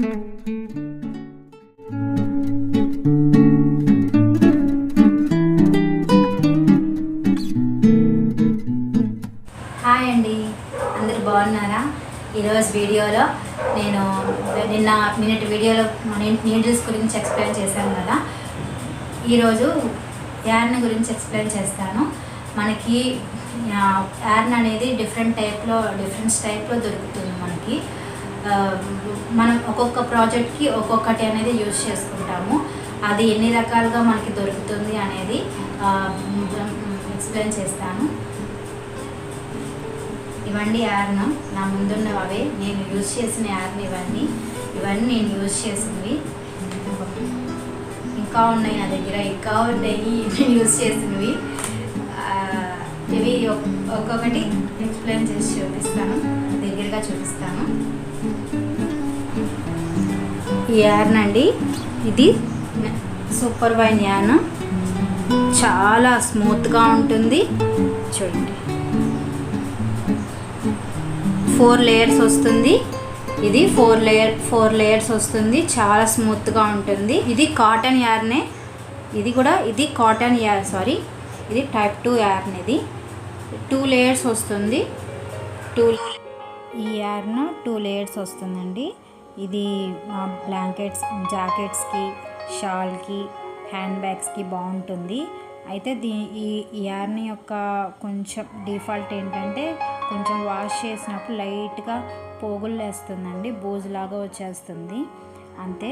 Hi అండి, అందరు బాగున్నారా? ఈరోజు వీడియోలో నేను నిన్నటి వీడియోలో నీడిల్స్ గురించి ఎక్స్ప్లెయిన్ చేశాను కదా. ఈరోజు యార్న్ గురించి ఎక్స్ప్లెయిన్ చేస్తాను. మనకి యార్న్ అనేది డిఫరెంట్ టైప్లో దొరుకుతుంది మనకి. మనం ఒక్కొక్క ప్రాజెక్ట్కి ఒక్కొక్కటి అనేది యూజ్ చేసుకుంటాము. అది ఎన్ని రకాలుగా మనకి దొరుకుతుంది అనేది ఎక్స్ప్లెయిన్ చేస్తాను. ఇవన్నీ యార్న్ నా ముందున్నవే నేను యూజ్ చేసిన యార్న్ ఇవన్నీ నేను యూజ్ చేసినవి. ఇంకా ఉన్నాయి నా దగ్గర, ఇంకా ఉన్నాయి నేను యూజ్ చేసినవి. ఇవి ఒక్కొక్కటి ఎక్స్ప్లెయిన్ చేసి చూపిస్తాను, దగ్గరగా చూపిస్తాను. ఈ యార్న్ అండి, ఇది సూపర్ వైన్ యార్న్. చాలా స్మూత్గా ఉంటుంది. చూడండి, 4 లేయర్స్ వస్తుంది. ఇది 4 లేయర్స్ వస్తుంది. చాలా స్మూత్గా ఉంటుంది. ఇది కాటన్ యార్నే. ఇది కాటన్ యార్, సారీ, ఇది టైప్ 2 యార్న్. ఇది 2 లేయర్స్ వస్తుంది. ఈ యార్న్ 2 లేయర్స్ వస్తుందండి. ఇది బ్లాంకెట్స్, జాకెట్స్కి, షాల్కి, హ్యాండ్ బ్యాగ్స్కి బాగుంటుంది. అయితే ఈ యార్న్ యొక్క కొంచెం డిఫాల్ట్ ఏంటంటే, కొంచెం వాష్ చేసినప్పుడు లైట్గా పోగులు వేస్తుందండి, బూజులాగా వచ్చేస్తుంది అంతే.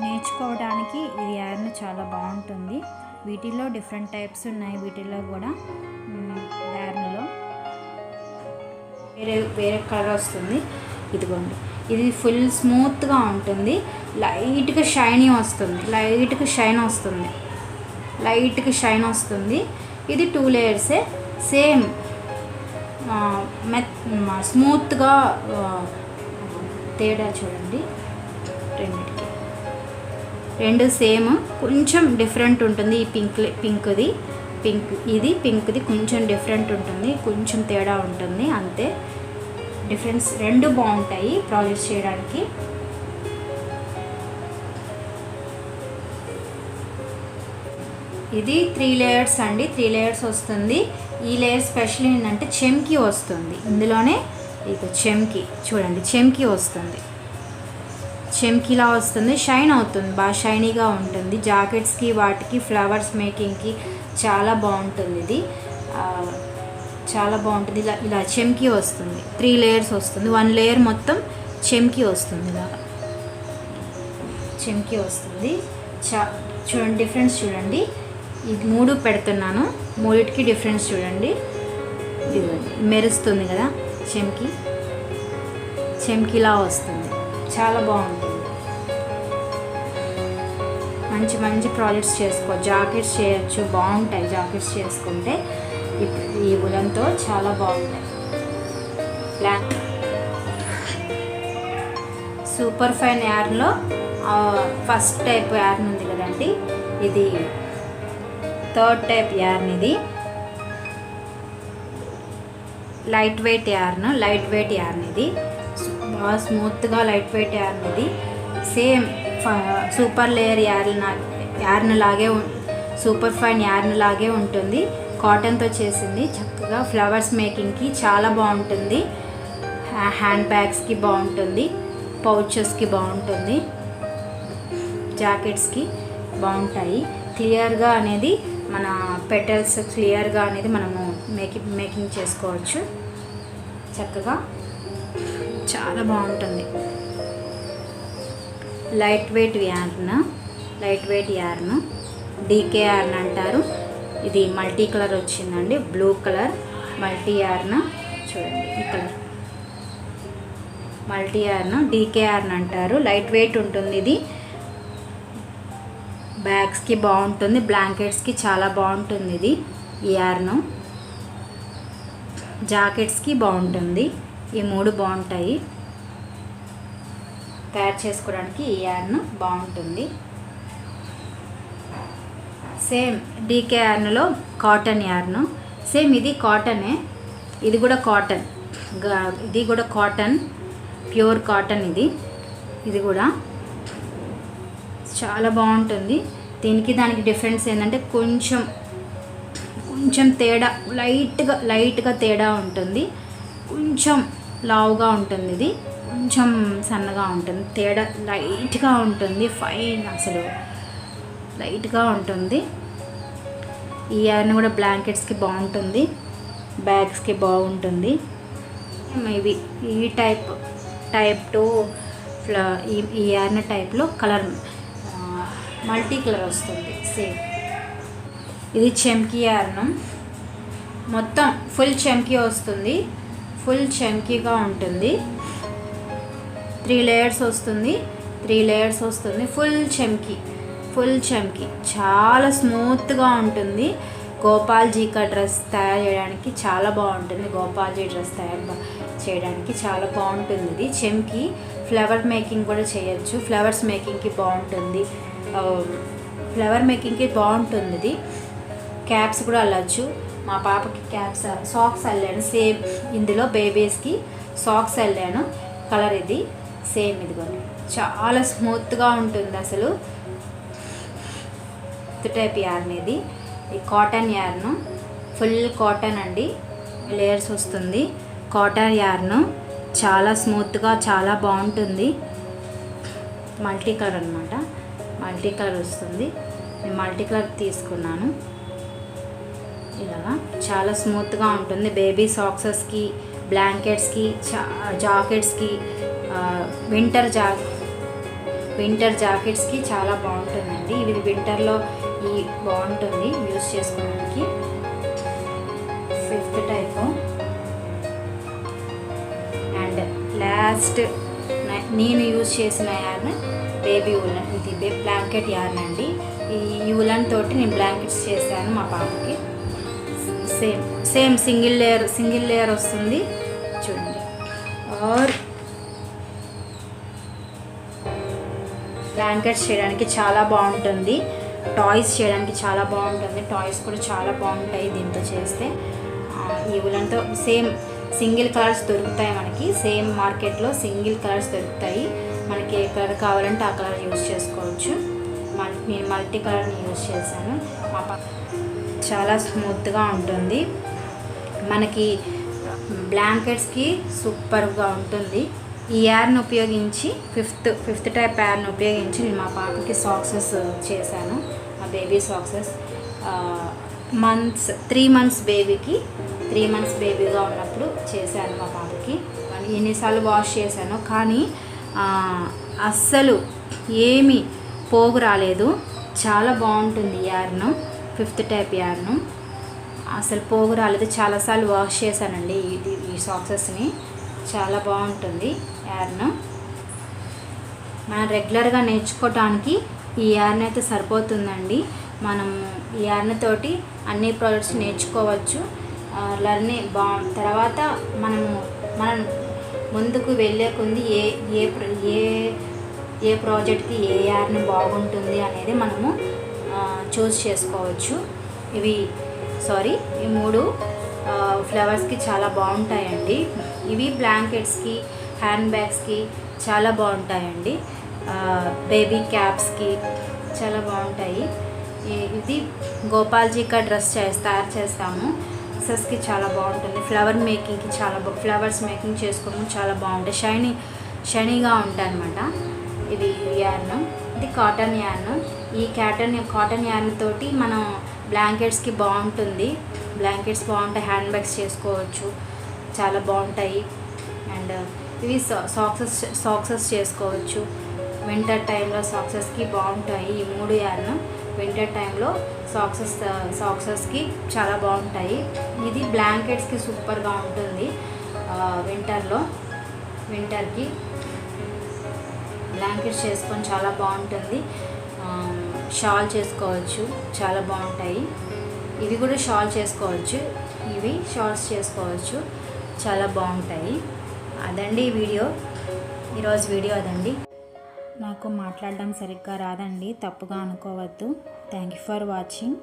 నేర్చుకోవడానికి ఈ యార్న్ చాలా బాగుంటుంది. వీటిల్లో డిఫరెంట్ టైప్స్ ఉన్నాయి. వీటిల్లో కూడా యార్న్లో వేరే కలర్ వస్తుంది. ఇదిగోండి, ఇది ఫుల్ స్మూత్గా ఉంటుంది. లైట్గా షైన్ వస్తుంది. ఇది 2 లేయర్సే. సేమ్ స్మూత్గా. తేడా చూడండి, రెండు సేమ్, కొంచెం డిఫరెంట్ ఉంటుంది. ఈ పింక్ది కొంచెం డిఫరెంట్ ఉంటుంది, కొంచెం తేడా ఉంటుంది అంతే. డిఫరెన్స్ రెండు బాగుంటాయి ప్రాజెక్ట్స్ చేయడానికి. ఇది 3 లేయర్స్ అండి, 3 లేయర్స్ వస్తుంది. ఈ లేయర్ స్పెషల్ ఏంటంటే చెమ్కి వస్తుంది. ఇందులోనే ఇక చెమ్కి చూడండి, చెమ్కి వస్తుంది. చెమ్కిలా వస్తుంది, షైన్ అవుతుంది, బాగా షైనీగా ఉంటుంది. జాకెట్స్కి, వాటికి, ఫ్లవర్స్ మేకింగ్కి చాలా బాగుంటుంది. ఇది చాలా బాగుంటుంది. ఇలా చెమ్కి వస్తుంది. 3 లేయర్స్ వస్తుంది. 1 లేయర్ మొత్తం చెమ్కి వస్తుంది. ఇలాగా చెమ్కి వస్తుంది. చూడండి, డిఫరెన్స్ చూడండి. ఇది 3 పెడుతున్నాను, 3కి డిఫరెన్స్ చూడండి. ఇదిగోండి, మెరుస్తుంది కదా, చెమ్కిలా వస్తుంది. చాలా బాగుంటుంది. మంచి ప్రాజెక్ట్స్ జాకెట్స్ చేయొచ్చు, బాగుంటాయి. జాకెట్స్ చేసుకుంటే ఈ ఉలన్తో చాలా బాగుంటాయి. సూపర్ ఫైన్ యార్న్లో ఫస్ట్ టైప్ యార్న్ ఉంది కదండి, ఇది 3rd టైప్ యార్న్. ఇది లైట్ వెయిట్ యార్న్. ఇది బాగా స్మూత్గా లైట్ వెయిట్ యార్న్. ఇది సేమ్ సూపర్ లేయర్ యార్న్ లాగే, సూపర్ ఫైన్ యార్న్ లాగే ఉంటుంది. కాటన్తో చేసింది. చక్కగా ఫ్లవర్స్ మేకింగ్కి చాలా బాగుంటుంది. హ్యాండ్ బ్యాగ్స్కి బాగుంటుంది, పౌచెస్కి బాగుంటుంది, జాకెట్స్కి బాగుంటాయి. క్లియర్గా అనేది మన పెటల్స్ క్లియర్గా అనేది మనము మేకింగ్ చేసుకోవచ్చు చక్కగా. చాలా బాగుంటుంది. Light weight yarn, DK yarn అంటారు. ఇది మల్టీ కలర్ వచ్చిందండి, బ్లూ కలర్ మల్టీ యార్న్. చూడండి, ఈ colour multi yarn, DK yarn అంటారు. లైట్ వెయిట్ ఉంటుంది. ఇది బ్యాగ్స్కి బాగుంటుంది, బ్లాంకెట్స్కి చాలా బాగుంటుంది. ఇది ఈ యార్న్ జాకెట్స్కి బాగుంటుంది. ఈ 3 బాగుంటాయి తయారు చేసుకోవడానికి. ఈ యార్న్ బాగుంటుంది. సేమ్ డీకే యార్న్లో కాటన్ యార్న్, సేమ్ ఇది కాటనే. ఇది కూడా కాటన్, ప్యూర్ కాటన్. ఇది ఇది కూడా చాలా బాగుంటుంది. దీనికి దానికి డిఫరెన్స్ ఏంటంటే కొంచెం తేడా, లైట్గా తేడా ఉంటుంది. కొంచెం లావుగా ఉంటుంది, ఇది కొంచెం సన్నగా ఉంటుంది. తేడా లైట్గా ఉంటుంది, ఫైన్ అసలు లైట్గా ఉంటుంది. ఈ యార్న్ కూడా బ్లాంకెట్స్కి బాగుంటుంది, బ్యాగ్స్కి బాగుంటుంది. మేబీ ఈ టైప్ టు ఈ యార్న్ టైప్లో కలర్ మల్టీ కలర్ వస్తుంది సేమ్. ఇది చెమ్కీ యార్న్, మొత్తం ఫుల్ చెమ్కీ వస్తుంది, ఫుల్ చెమ్కీగా ఉంటుంది. 3 లేయర్స్ వస్తుంది, ఫుల్ చెమ్కీ చాలా స్మూత్గా ఉంటుంది. గోపాల్జీకా డ్రెస్ తయారు చేయడానికి చాలా బాగుంటుంది. గోపాల్జీ డ్రెస్ చేయడానికి చాలా బాగుంటుంది. ఇది చెమ్కీ ఫ్లవర్ మేకింగ్ కూడా చేయొచ్చు, ఫ్లవర్స్ మేకింగ్కి బాగుంటుంది, ఇది క్యాప్స్ కూడా అల్లచ్చు. మా పాపకి క్యాప్స్, సాక్స్ అల్లాను సేమ్. ఇందులో బేబీస్కి సాక్స్ అల్లాను, కలర్ ఇది సేమ్. ఇదిగోండి చాలా స్మూత్గా ఉంటుంది అసలు. టైప్ యార్న్ ఇది కాటన్ యార్న్, ఫుల్ కాటన్ అండి, లేయర్స్ వస్తుంది. కాటన్ యార్న్ చాలా స్మూత్గా చాలా బాగుంటుంది. మల్టీ కలర్ అనమాట, మల్టీ కలర్ వస్తుంది. నేను మల్టీ కలర్ తీసుకున్నాను. ఇలాగా చాలా స్మూత్గా ఉంటుంది. బేబీ సాక్సెస్కి, బ్లాంకెట్స్కి, జాకెట్స్కి, వింటర్ జాకెట్స్కి చాలా బాగుంటుందండి. ఇది వింటర్లో బాగుంటుంది యూస్ చేసుకోవడానికి. 5th టైపు అండ్ లాస్ట్ నేను యూజ్ చేసిన యార్న్ బేబీ ఉలన్. ఇది బ్లాంకెట్ యార్న్ అండి. ఈ ఉలన్ తోటి నేను బ్లాంకెట్స్ చేశాను మా పాపకి. సేమ్ సింగిల్ లేయర్ వస్తుంది చూడండి. ఆర్ బ్లాంకెట్స్ చేయడానికి చాలా బాగుంటుంది, టాయ్స్ చేయడానికి చాలా బాగుంటుంది. టాయ్స్ కూడా చాలా బాగుంటాయి దీంతో చేస్తే. ఈ ఉలన్తో సేమ్ సింగిల్ కలర్స్ దొరుకుతాయి మనకి, సేమ్ మార్కెట్లో సింగిల్ కలర్స్ దొరుకుతాయి. మనకి ఏ కలర్ కావాలంటే ఆ కలర్ యూజ్ చేసుకోవచ్చు. నేను మల్టీ కలర్ని యూజ్ చేశాను. చాలా స్మూత్గా ఉంటుంది, మనకి బ్లాంకెట్స్కి సూపర్గా ఉంటుంది. ఈ యార్న్ ఉపయోగించి 5th టైప్ యార్న్ ఉపయోగించి నేను మా పాపకి సాక్సెస్ చేశాను, మా బేబీ సాక్సెస్. 3 months బేబీగా ఉన్నప్పుడు చేశాను మా పాపకి. ఎన్నిసార్లు వాష్ చేశాను కానీ అస్సలు ఏమీ పోగు రాలేదు. చాలా బాగుంటుంది యార్న్, 5th టైప్ యార్న్. అసలు పోగు రాలేదు. చాలాసార్లు వాష్ చేశానండి ఈ సాక్సెస్ని. చాలా బాగుంటుంది యార్న్. మనం రెగ్యులర్గా నేర్చుకోవటానికి ఈ యార్న్ అయితే సరిపోతుందండి. మనం ఈ యార్న్ తోటి అన్ని ప్రాజెక్ట్స్ నేర్చుకోవచ్చు. తర్వాత మనం ముందుకు వెళ్ళే కొద్ది ఏ ప్రాజెక్ట్కి ఏ యార్న్ బాగుంటుంది అనేది మనము చూస్ చేసుకోవచ్చు. ఈ 3 ఫ్లవర్స్కి చాలా బాగుంటాయండి. ఇవి బ్లాంకెట్స్కి, హ్యాండ్ బ్యాగ్స్కి చాలా బాగుంటాయండి. బేబీ క్యాప్స్కి చాలా బాగుంటాయి. ఇది గోపాల్జీకా డ్రెస్ తయారు చేస్తాము, డ్రెస్సెస్కి చాలా బాగుంటుంది. ఫ్లవర్స్ మేకింగ్ చేసుకోవడం చాలా బాగుంటాయి. షైనీగా ఉంటాయి అన్నమాట. ఇది యార్న్, ఇది కాటన్ యార్న్. ఈ కాటన్ యార్న్ తోటి మనం బ్లాంకెట్స్కి బాగుంటుంది, బ్లాంకెట్స్ బాగుంటాయి, హ్యాండ్ బ్యాగ్స్ చేసుకోవచ్చు, చాలా బాగుంటాయి. అండ్ ఇవి సాక్సెస్ చేసుకోవచ్చు. వింటర్ టైంలో సాక్సెస్కి బాగుంటాయి. ఈ 3 యార్న్ వింటర్ టైంలో సాక్సెస్కి చాలా బాగుంటాయి. ఇది బ్లాంకెట్స్కి సూపర్గా ఉంటుంది. వింటర్కి బ్లాంకెట్స్ చేసుకొని చాలా బాగుంటుంది. షాల్ చేసుకోవచ్చు, చాలా బాగుంటాయి. ఇవి కూడా షాల్ చేసుకోవచ్చు, ఇవి షాల్స్ చేసుకోవచ్చు, చాలా బాగుంటాయి. అదండి ఈరోజు వీడియో అదండి. నాకు మాట్లాడడం సరిగ్గా రాదండి, తప్పుగా అనుకోవద్దు. Thank you for watching.